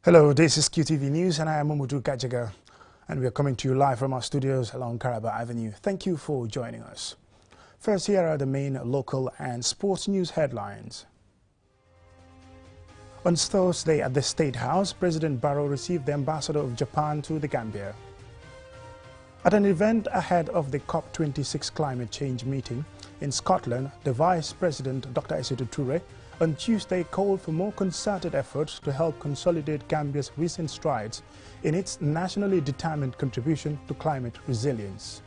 Hello, this is QTV News and I am Mamudu Gajaga, and we are coming to you live from our studios along Caraba Avenue. Thank you for joining us. First, here are the main local and sports news headlines. On Thursday at the State House, President Barrow received the ambassador of Japan to the Gambia. At an event ahead of the COP26 climate change meeting in Scotland, the Vice President, Dr. Aissatou Touré, on Tuesday called for more concerted efforts to help consolidate Gambia's recent strides in its nationally determined contribution to climate resilience.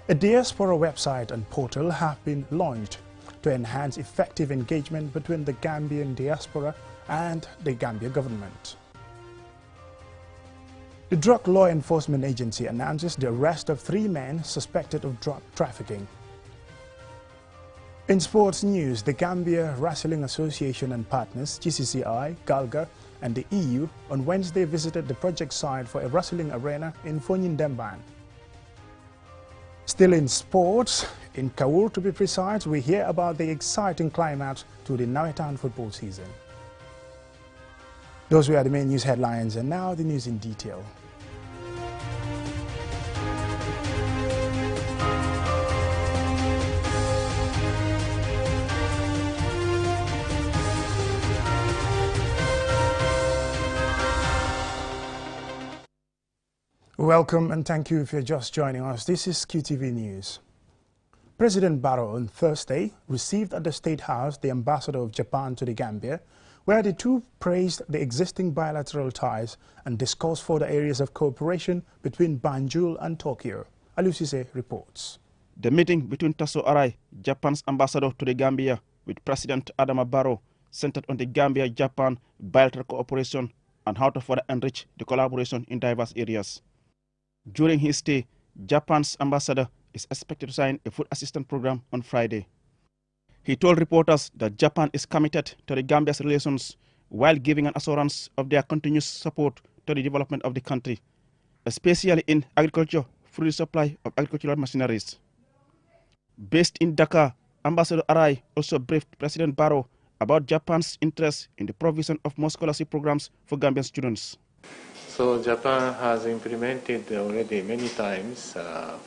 A diaspora website and portal have been launched to enhance effective engagement between the Gambian diaspora and the Gambia government. The Drug Law Enforcement Agency announces the arrest of 3 men suspected of drug trafficking. In sports news, the Gambia Wrestling Association and partners, GCCI, GALGA and the EU on Wednesday visited the project site for a wrestling arena in Fonyindemban. Still in sports, in Kaur to be precise, we hear about the exciting climax to the Nawetan football season. Those were the main news headlines, and now the news in detail. Welcome and thank you if you're just joining us. This is QTV News. President Barrow on Thursday received at the State House the ambassador of Japan to the Gambia, where the two praised the existing bilateral ties and discussed further areas of cooperation between Banjul and Tokyo. Alusise reports. The meeting between Tasso Arai, Japan's ambassador to the Gambia, with President Adama Barrow, centered on the Gambia-Japan bilateral cooperation and how to further enrich the collaboration in diverse areas. During his stay, Japan's ambassador is expected to sign a food assistance program on Friday. He told reporters that Japan is committed to the Gambia's relations while giving an assurance of their continuous support to the development of the country, especially in agriculture through the supply of agricultural machineries. Based in Dhaka, Ambassador Arai also briefed President Barrow about Japan's interest in the provision of more scholarship programs for Gambian students. So Japan has implemented already many times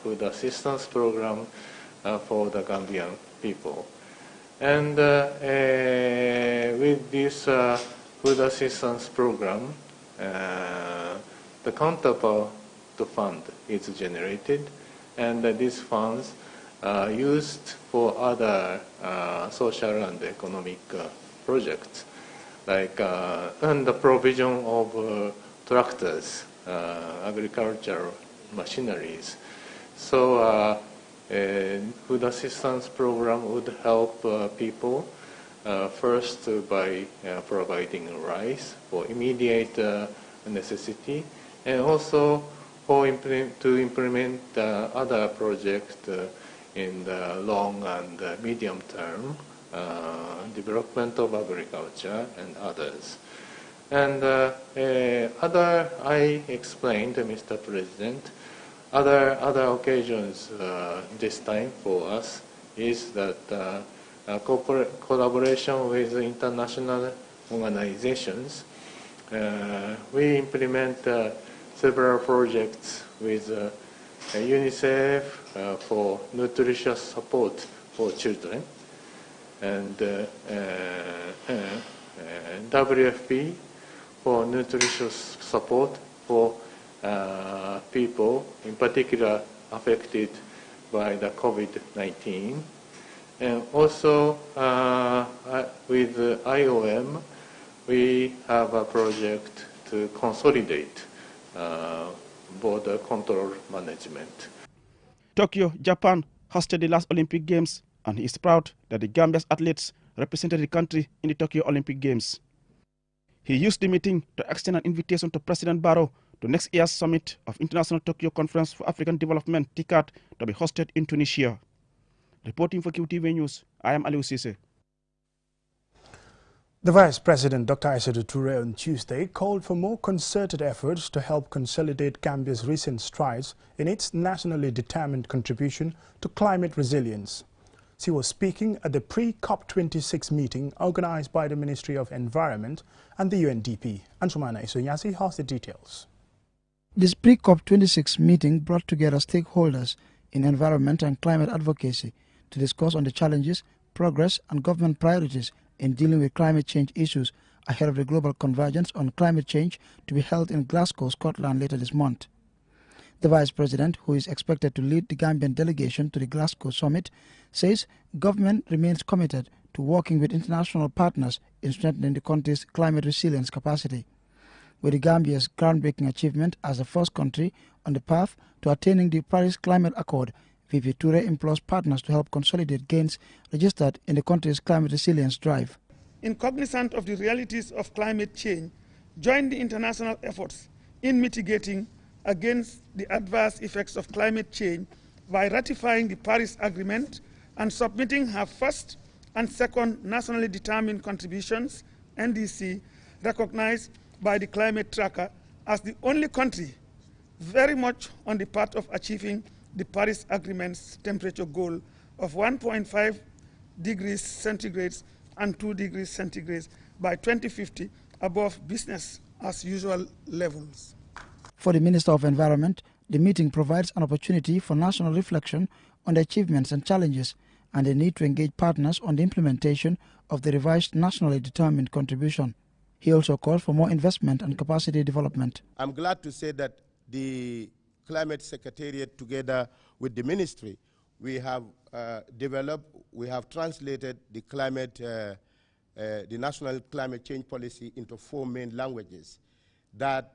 food assistance program for the Gambian people. And with this food assistance program, the counterpart fund is generated, and these funds are used for other social and economic projects, like and the provision of tractors, agricultural machineries. So food assistance program would help people first by providing rice for immediate necessity, and also for to implement other projects in the long and medium term, development of agriculture and others. And I explained to Mr. President, other occasions this time for us is that collaboration with international organizations. We implement several projects with UNICEF for nutritious support for children, and WFP for nutritious support for people, in particular affected by the COVID-19. And also with IOM, we have a project to consolidate border control management. Tokyo, Japan hosted the last Olympic Games, and he is proud that the Gambia's athletes represented the country in the Tokyo Olympic Games. He used the meeting to extend an invitation to President Barrow to next year's summit of International Tokyo Conference for African Development, TICAD, to be hosted in Tunisia. Reporting for QTV News, I am Aliou Cissé. The Vice President, Dr. Aissatou Touré, on Tuesday called for more concerted efforts to help consolidate Gambia's recent strides in its nationally determined contribution to climate resilience. She was speaking at the pre-COP26 meeting organized by the Ministry of Environment and the UNDP. Ansumana Isonyasi has the details. This pre-COP26 meeting brought together stakeholders in environment and climate advocacy to discuss on the challenges, progress and government priorities in dealing with climate change issues ahead of the global convergence on climate change to be held in Glasgow, Scotland later this month. The Vice President, who is expected to lead the Gambian delegation to the Glasgow summit, says government remains committed to working with international partners in strengthening the country's climate resilience capacity. With the Gambia's groundbreaking achievement as the first country on the path to attaining the Paris Climate Accord, VP Toure implores partners to help consolidate gains registered in the country's climate resilience drive. In cognizance of the realities of climate change, join the international efforts in mitigating against the adverse effects of climate change by ratifying the Paris Agreement and submitting her first and second nationally determined contributions, NDC, recognized by the Climate Tracker as the only country very much on the path of achieving the Paris Agreement's temperature goal of 1.5 degrees centigrade and 2 degrees centigrade by 2050, above business as usual levels. For the Minister of Environment, the meeting provides an opportunity for national reflection on the achievements and challenges and the need to engage partners on the implementation of the revised nationally determined contribution. He also called for more investment and capacity development. I'm glad to say that the Climate Secretariat, together with the ministry, we have translated the National Climate Change Policy into 4 main languages that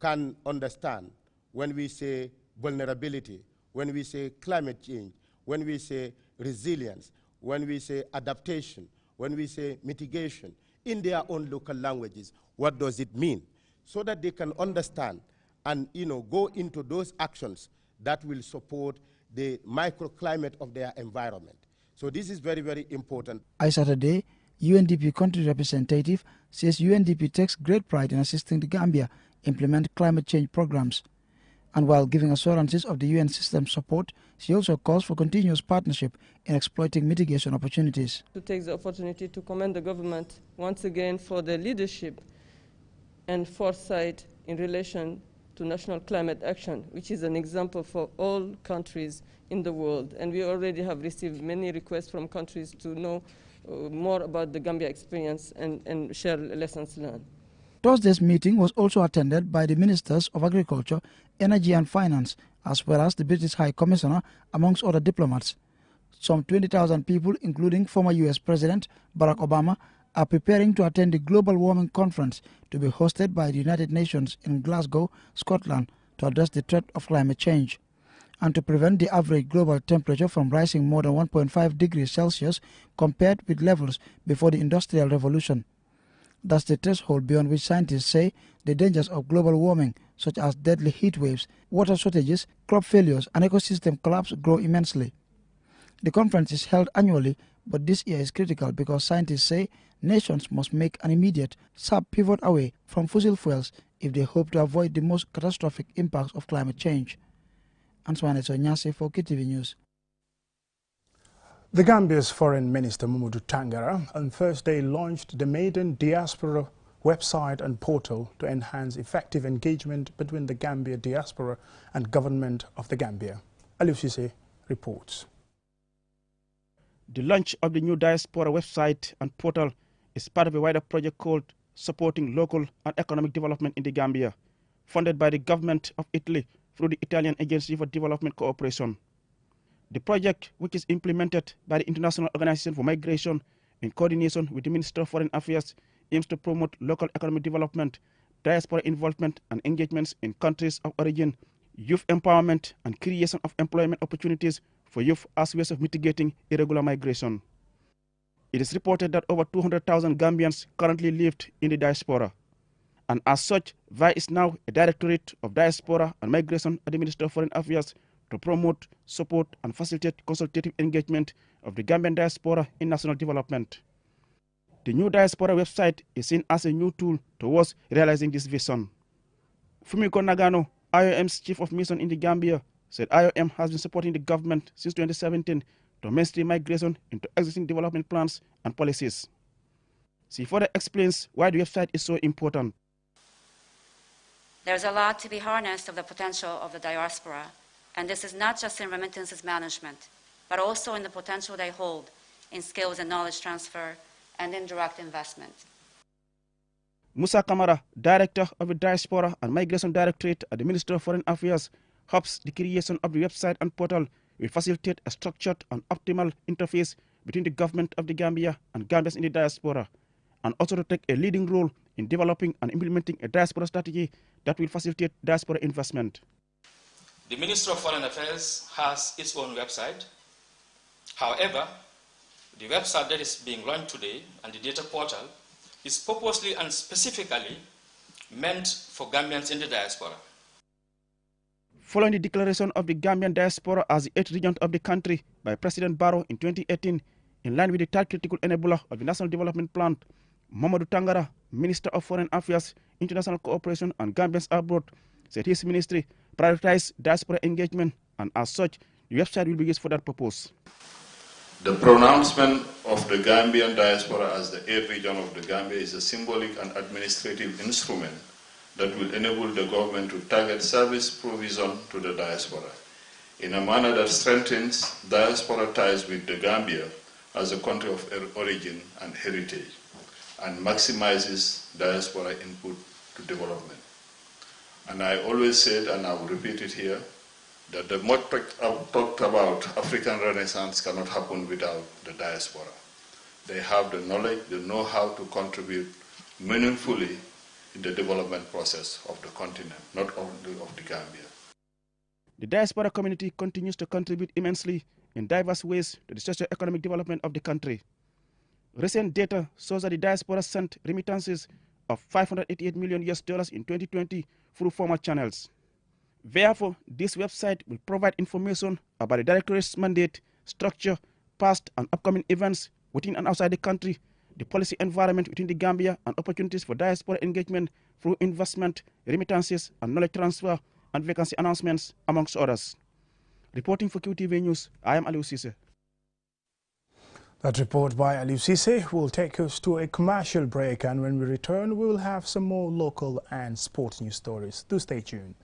can understand when we say vulnerability, when we say climate change, when we say resilience, when we say adaptation, when we say mitigation, in their own local languages. What does it mean? So that they can understand and go into those actions that will support the microclimate of their environment. So this is very, very important. On Saturday, UNDP country representative says UNDP takes great pride in assisting the Gambia implement climate change programs. And while giving assurances of the UN system's support, she also calls for continuous partnership in exploiting mitigation opportunities. To take the opportunity to commend the government once again for the leadership and foresight in relation to national climate action, which is an example for all countries in the world. And we already have received many requests from countries to know more about the Gambia experience and share lessons learned. Thursday's meeting was also attended by the Ministers of Agriculture, Energy and Finance, as well as the British High Commissioner, amongst other diplomats. Some 20,000 people, including former US President Barack Obama, are preparing to attend the Global Warming Conference to be hosted by the United Nations in Glasgow, Scotland, to address the threat of climate change and to prevent the average global temperature from rising more than 1.5 degrees Celsius compared with levels before the Industrial Revolution. That's the threshold beyond which scientists say the dangers of global warming, such as deadly heat waves, water shortages, crop failures, and ecosystem collapse, grow immensely. The conference is held annually, but this year is critical because scientists say nations must make an immediate, sharp pivot away from fossil fuels if they hope to avoid the most catastrophic impacts of climate change. Antoine Sonyase for KTV News. The Gambia's Foreign Minister Mamadou Tangara on Thursday launched the Maiden Diaspora website and portal to enhance effective engagement between the Gambia diaspora and government of the Gambia. Aliou Cissé reports. The launch of the new Diaspora website and portal is part of a wider project called Supporting Local and Economic Development in the Gambia, funded by the government of Italy through the Italian Agency for Development Cooperation. The project, which is implemented by the International Organization for Migration in coordination with the Minister of Foreign Affairs, aims to promote local economic development, diaspora involvement and engagements in countries of origin, youth empowerment and creation of employment opportunities for youth as ways of mitigating irregular migration. It is reported that over 200,000 Gambians currently live in the diaspora. And as such, VAI is now a Directorate of Diaspora and Migration at the Ministry of Foreign Affairs to promote, support and facilitate consultative engagement of the Gambian diaspora in national development. The new diaspora website is seen as a new tool towards realizing this vision. Fumiko Nagano, IOM's Chief of Mission in the Gambia, said IOM has been supporting the government since 2017 to mainstream migration into existing development plans and policies. She further explains why the website is so important. There's a lot to be harnessed of the potential of the diaspora, and this is not just in remittances management, but also in the potential they hold in skills and knowledge transfer and in direct investment. Musa Kamara, Director of the Diaspora and Migration Directorate at the Ministry of Foreign Affairs, hopes the creation of the website and portal will facilitate a structured and optimal interface between the government of the Gambia and Gambians in the diaspora, and also to take a leading role in developing and implementing a diaspora strategy that will facilitate diaspora investment. The Ministry of Foreign Affairs has its own website. However, the website that is being launched today and the data portal is purposely and specifically meant for Gambians in the diaspora. Following the declaration of the Gambian diaspora as the 8th region of the country by President Barrow in 2018, in line with the third critical enabler of the National Development Plan, Mamadou Tangara, Minister of Foreign Affairs, International Cooperation and Gambians Abroad, said his ministry prioritized diaspora engagement, and as such, the website will be used for that purpose. The pronouncement of the Gambian diaspora as the 8th region of the Gambia is a symbolic and administrative instrument that will enable the government to target service provision to the diaspora in a manner that strengthens diaspora ties with the Gambia as a country of origin and heritage, and maximizes diaspora input to development. And I always said, and I will repeat it here, that the much talked about African Renaissance cannot happen without the diaspora. They have the knowledge, the know-how to contribute meaningfully in the development process of the continent, not only of the Gambia. The diaspora community continues to contribute immensely in diverse ways to the socio-economic development of the country. Recent data shows that the diaspora sent remittances of $588 million in 2020 through formal channels. Therefore, this website will provide information about the Directorate's mandate, structure, past and upcoming events within and outside the country, the policy environment within the Gambia, and opportunities for diaspora engagement through investment, remittances, and knowledge transfer, and vacancy announcements, amongst others. Reporting for QTV News, I am Aliou Cisse. That report by Aliou Cisse will take us to a commercial break, and when we return, we will have some more local and sports news stories. Do stay tuned.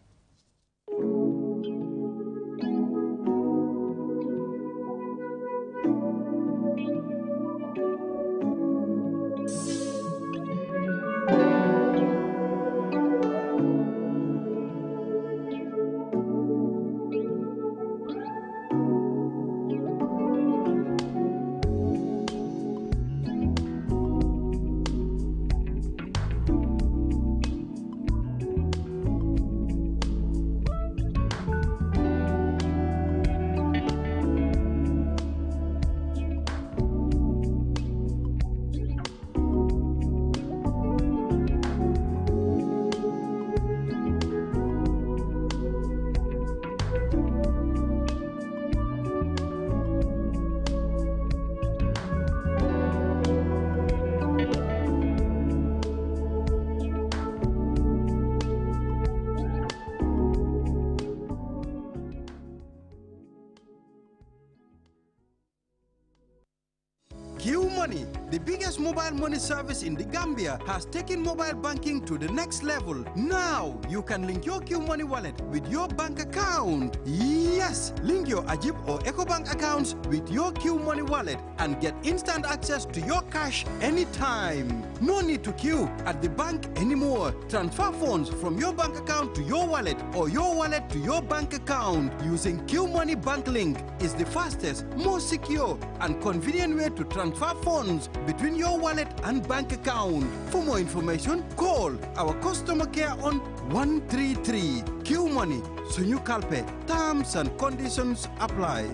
QMoney, the biggest mobile money service in the Gambia, has taken mobile banking to the next level. Now, you can link your QMoney wallet with your bank account. Yes, link your Ajib or EcoBank accounts with your QMoney wallet and get instant access to your cash anytime. No need to queue at the bank anymore. Transfer funds from your bank account to your wallet or your wallet to your bank account using QMoney Bank Link is the fastest, most secure, and convenient way to transfer funds between your wallet and bank account. For more information, call our customer care on 133. QMoney, Sunyu Kalpe. Terms and conditions apply.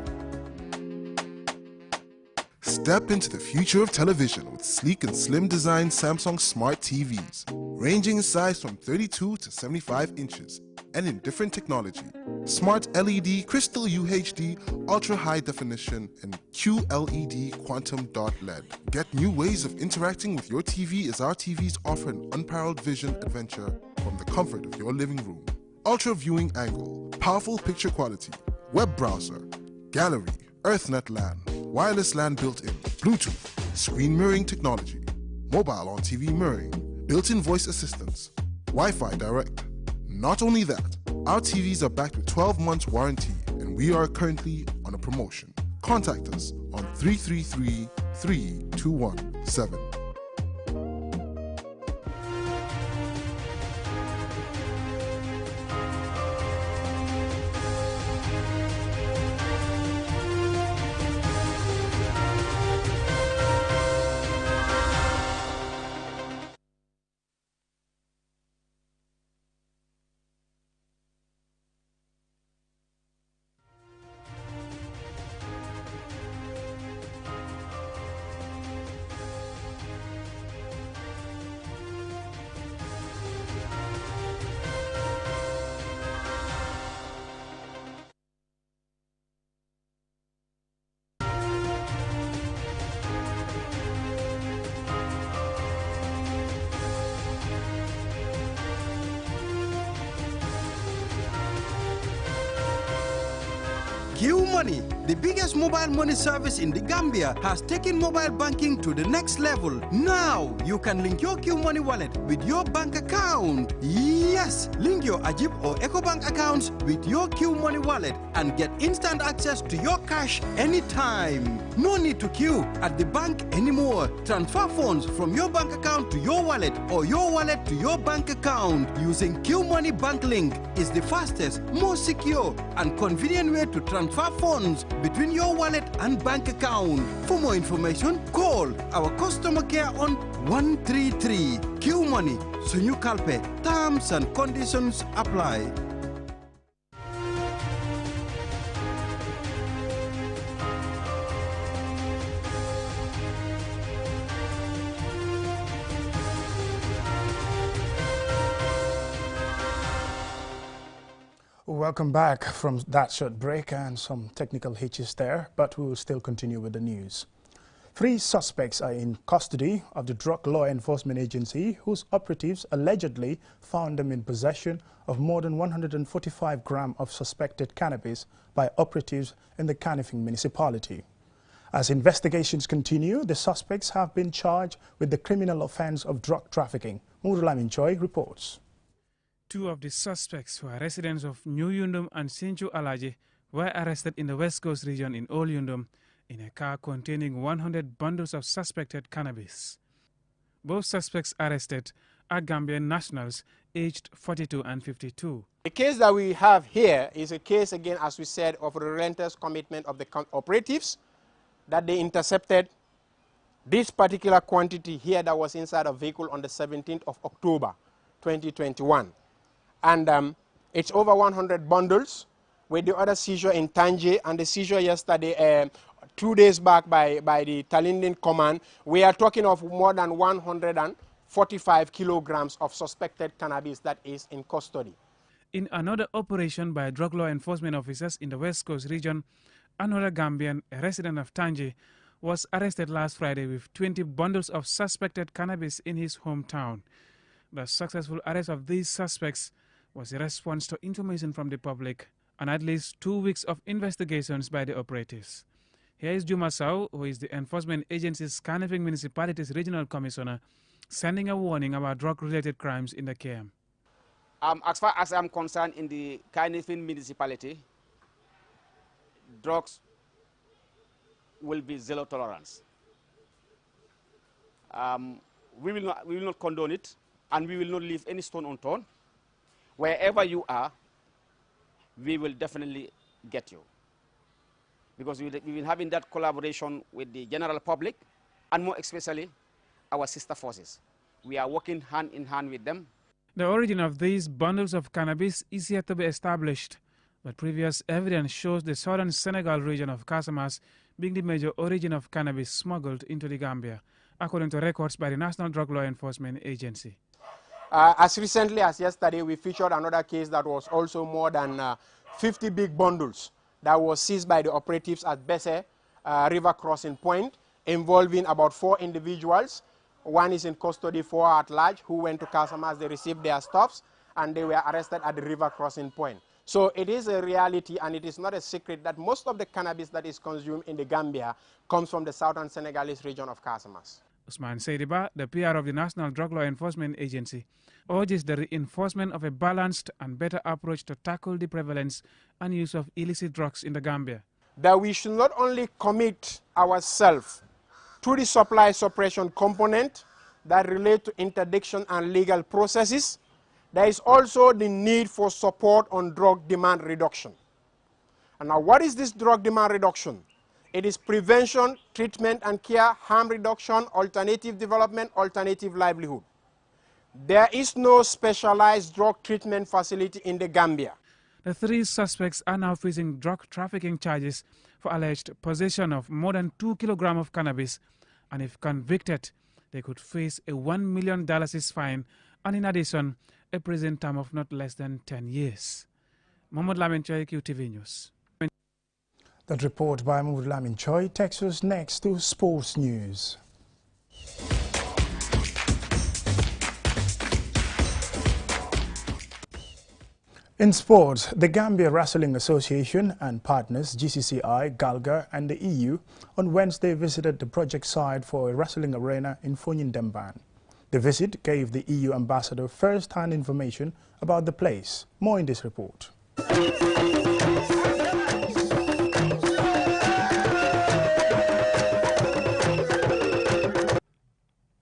Step into the future of television with sleek and slim design Samsung Smart TVs, ranging in size from 32 to 75 inches and in different technology. Smart LED, Crystal UHD, Ultra High Definition, and QLED Quantum Dot LED. Get new ways of interacting with your TV as our TVs offer an unparalleled vision adventure from the comfort of your living room. Ultra Viewing Angle, powerful picture quality, web browser, gallery, EarthNet LAN, wireless LAN built-in, Bluetooth, screen mirroring technology, mobile on TV mirroring, built-in voice assistance, Wi-Fi direct. Not only that, our TVs are backed with 12 months warranty and we are currently on a promotion. Contact us on 333-3217. Q Money, the biggest mobile money service in the Gambia, has taken mobile banking to the next level. Now, you can link your Q Money wallet with your bank account. Yes, link your Ajib or EcoBank accounts with your Q Money wallet and get instant access to your cash anytime. No need to queue at the bank anymore. Transfer funds from your bank account to your wallet or your wallet to your bank account using Q Money Bank Link is the fastest, most secure, and convenient way to transfer funds between your wallet and bank account. For more information, call our customer care on 133. Q Money, Sunyu Kalpe. Terms and conditions apply. Welcome back from that short break and some technical hitches there, but we will still continue with the news. 3 suspects are in custody of the Drug Law Enforcement Agency, whose operatives allegedly found them in possession of more than 145 grams of suspected cannabis by operatives in the Kanifing municipality. As investigations continue, the suspects have been charged with the criminal offense of drug trafficking. Murulamin Choi reports. 2 of the suspects, who are residents of New Yundum and Sinju Alaje, were arrested in the West Coast region in Old Yundum in a car containing 100 bundles of suspected cannabis. Both suspects arrested are Gambian nationals aged 42 and 52. The case that we have here is a case, again, as we said, of a relentless commitment of the operatives that they intercepted this particular quantity here that was inside a vehicle on the 17th of October 2021. And it's over 100 bundles, with the other seizure in Tanje and the seizure yesterday, 2 days back by the Talindin Command. We are talking of more than 145 kilograms of suspected cannabis that is in custody. In another operation by drug law enforcement officers in the West Coast region, another Gambian, a resident of Tanje, was arrested last Friday with 20 bundles of suspected cannabis in his hometown. The successful arrest of these suspects was a response to information from the public and at least 2 weeks of investigations by the operatives. Here is Juma Sow, who is the Enforcement Agency's Kanifing Municipality's Regional Commissioner, sending a warning about drug-related crimes in the KM. As far as I'm concerned, in the Kanifing Municipality, drugs will be zero tolerance. We will not condone it, and we will not leave any stone unturned. Wherever you are, we will definitely get you. Because we will having that collaboration with the general public, and more especially our sister forces. We are working hand in hand with them. The origin of these bundles of cannabis is yet to be established, but previous evidence shows the southern Senegal region of Casamance being the major origin of cannabis smuggled into the Gambia, according to records by the National Drug Law Enforcement Agency. As recently as yesterday, we featured another case that was also more than 50 big bundles that was seized by the operatives at Besse River Crossing Point, involving about 4 individuals. One is in custody, 4 at large, who went to Casamance. They received their stuffs, and they were arrested at the River Crossing Point. So it is a reality, and it is not a secret, that most of the cannabis that is consumed in the Gambia comes from the southern Senegalese region of Casamance. Usman Seidiba, the PR of the National Drug Law Enforcement Agency, urges the reinforcement of a balanced and better approach to tackle the prevalence and use of illicit drugs in the Gambia. That we should not only commit ourselves to the supply suppression component that relate to interdiction and legal processes, there is also the need for support on drug demand reduction. And now, what is this drug demand reduction? It is prevention, treatment and care, harm reduction, alternative development, alternative livelihood. There is no specialized drug treatment facility in the Gambia. The 3 suspects are now facing drug trafficking charges for alleged possession of more than 2 kilograms of cannabis, and if convicted, they could face a $1 million fine and, in addition, a prison term of not less than 10 years. Mohamed Lamin Choi, QTV News. That report by Mohamed Lamin Choi takes us next to sports news. In sports, the Gambia Wrestling Association and partners GCCI, GALGA and the EU on Wednesday visited the project site for a wrestling arena in Fonyindemban. The visit gave the EU ambassador first-hand information about the place. More in this report.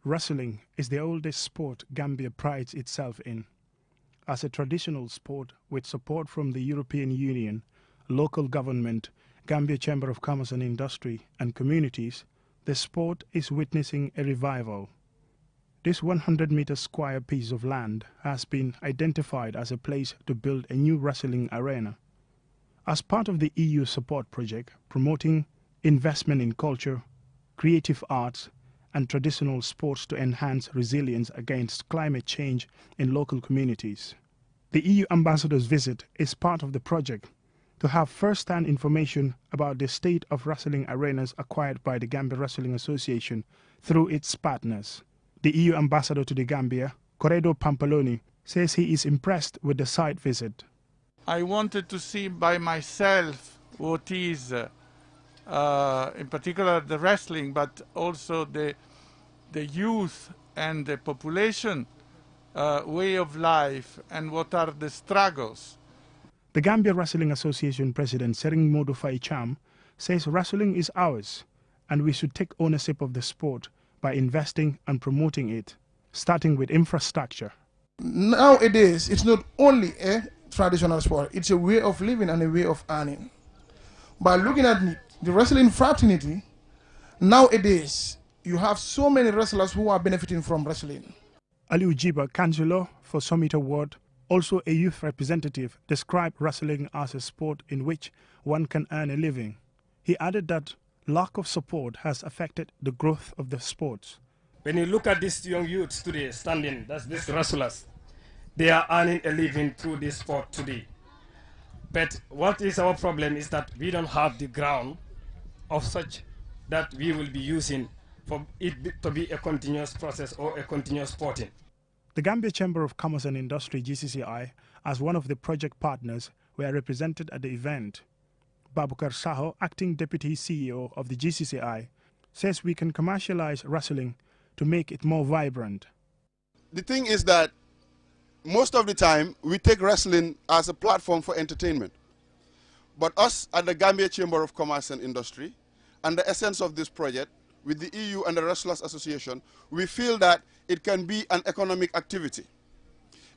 Wrestling is the oldest sport Gambia prides itself in. As a traditional sport with support from the European Union, local government, Gambia Chamber of Commerce and Industry and communities, the sport is witnessing a revival. This 100-meter square piece of land has been identified as a place to build a new wrestling arena. As part of the EU support project promoting investment in culture, creative arts and traditional sports to enhance resilience against climate change in local communities. The EU ambassador's visit is part of the project to have first-hand information about the state of wrestling arenas acquired by the Gambia Wrestling Association through its partners. The EU ambassador to the Gambia, Corrado Pampaloni, says he is impressed with the site visit. I wanted to see by myself what is in particular the wrestling, but also the youth and the population way of life and what are the struggles. The Gambia Wrestling Association President Sering Modou Faye Cham says wrestling is ours and we should take ownership of the sport by investing and promoting it, starting with infrastructure. Nowadays, it's not only a traditional sport, it's a way of living and a way of earning. By looking at the wrestling fraternity, nowadays, you have so many wrestlers who are benefiting from wrestling. Aliu Jiba, Councillor for Summit Award, also a youth representative, described wrestling as a sport in which one can earn a living. He added that lack of support has affected the growth of the sports. When you look at these young youths today standing, that's these wrestlers, they are earning a living through this sport today. But what is our problem is that we don't have the ground of such that we will be using for it to be a continuous process or a continuous sporting. The Gambia Chamber of Commerce and Industry, GCCI, as one of the project partners, were represented at the event. Babukar Saho, acting deputy CEO of the GCCI, says we can commercialize wrestling to make it more vibrant. The thing is that most of the time we take wrestling as a platform for entertainment. But us at the Gambia Chamber of Commerce and Industry, and the essence of this project, with the EU and the Wrestlers Association, we feel that it can be an economic activity.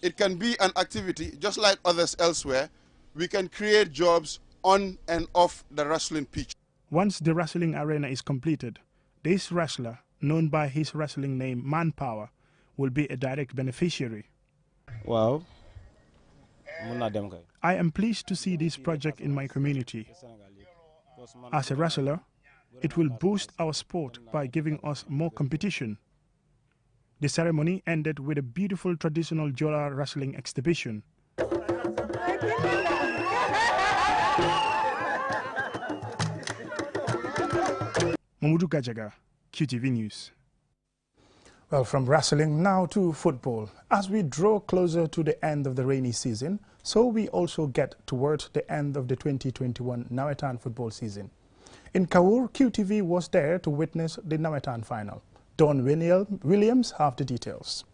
It can be an activity just like others elsewhere. We can create jobs on and off the wrestling pitch. Once the wrestling arena is completed, this wrestler, known by his wrestling name Manpower, will be a direct beneficiary. Wow. I am pleased to see this project in my community. As a wrestler, it will boost our sport by giving us more competition. The ceremony ended with a beautiful traditional Jola wrestling exhibition. Mamudu Gajaga, QTV News. Well, from wrestling now to football. As we draw closer to the end of the rainy season, so we also get towards the end of the 2021 Nawetan football season. In Kawur, QTV was there to witness the Nawetan final. Don Williams have the details.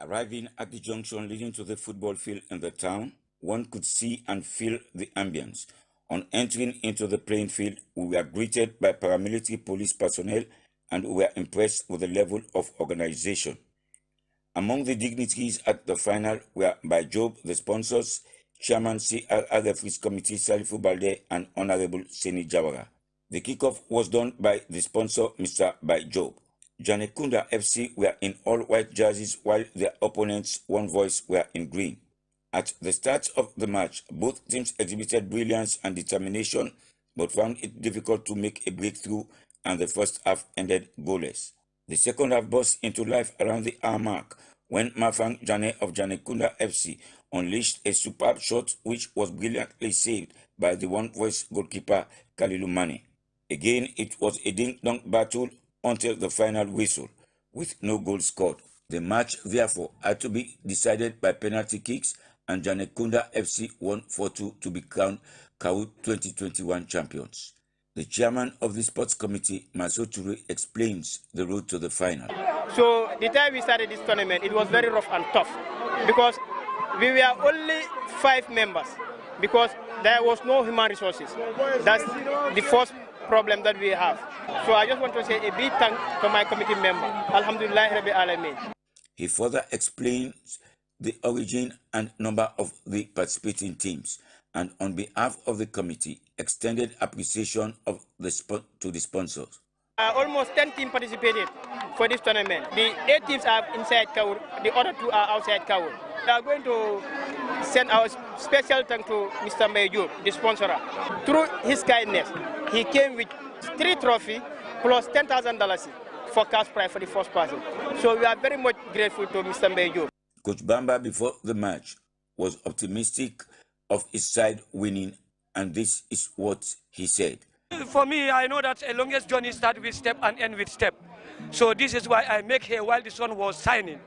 Arriving at the junction leading to the football field in the town, one could see and feel the ambience. On entering into the playing field, we were greeted by paramilitary police personnel and we were impressed with the level of organization. Among the dignitaries at the final were by Job, the sponsors, Chairman CRR Referees Committee Salifu Balde and Honorable Seni Jawara. The kickoff was done by the sponsor, Mr. By Job. Janekunda FC were in all white jerseys while their opponents, One Voice, were in green. At the start of the match, both teams exhibited brilliance and determination, but found it difficult to make a breakthrough, and the first half ended goalless. The second half burst into life around the hour mark when Mafang Jane of Janekunda FC unleashed a superb shot which was brilliantly saved by the One Voice goalkeeper Kalilu Mane. Again, it was a ding-dong battle until the final whistle, with no goal scored. The match, therefore, had to be decided by penalty kicks, and Janekunda FC won 4-2 to be crowned Kawur 2021 champions. The chairman of the sports committee, Maso Ture, explains the road to the final. So the time we started this tournament, it was very rough and tough because we were only 5 members because there was no human resources. That's the first problem that we have. So I just want to say a big thank to my committee member. Alhamdulillah Rabbi Alameen. He further explains the origin and number of the participating teams, and on behalf of the committee, extended appreciation of to the sponsors. Almost 10 teams participated for this tournament. The 8 teams are inside Kawur, the other 2 are outside Kawur. We are going to send our special thanks to Mr. Major, the sponsor. Through his kindness, he came with 3 trophies plus $10,000 for cash prize for the first person. So we are very much grateful to Mr. Major. Coach Bamba, before the match, was optimistic of his side winning, and this is what he said. For me, I know that a longest journey starts with step and ends with step. So this is why I make here while the sun was shining.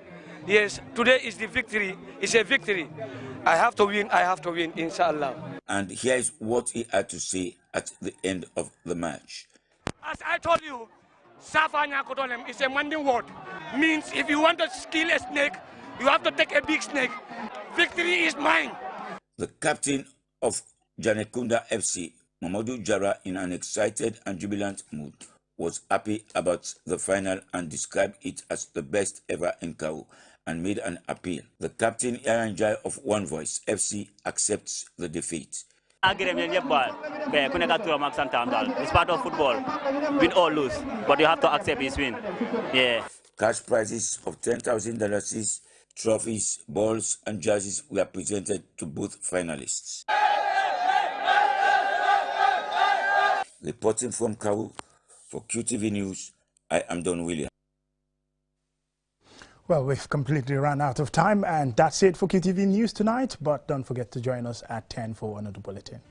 Yes, today is the victory. It's a victory. I have to win, inshallah. And here is what he had to say at the end of the match. As I told you, Safanya Kotonem is a Manding word. Means if you want to kill a snake, you have to take a big snake. Victory is mine. The captain of Janekunda FC, Mamadou Jara, in an excited and jubilant mood, was happy about the final and described it as the best ever in Kawur and made an appeal. The captain, Yaranjai of One Voice FC, accepts the defeat. It's part of football. Win or lose, but you have to accept his win. Yeah. Cash prizes of $10,000, trophies, balls, and jerseys were presented to both finalists. Reporting from Kawur for QTV News, I am Don Williams. Well, we've completely run out of time, and that's it for QTV News tonight. But don't forget to join us at 10 for another bulletin.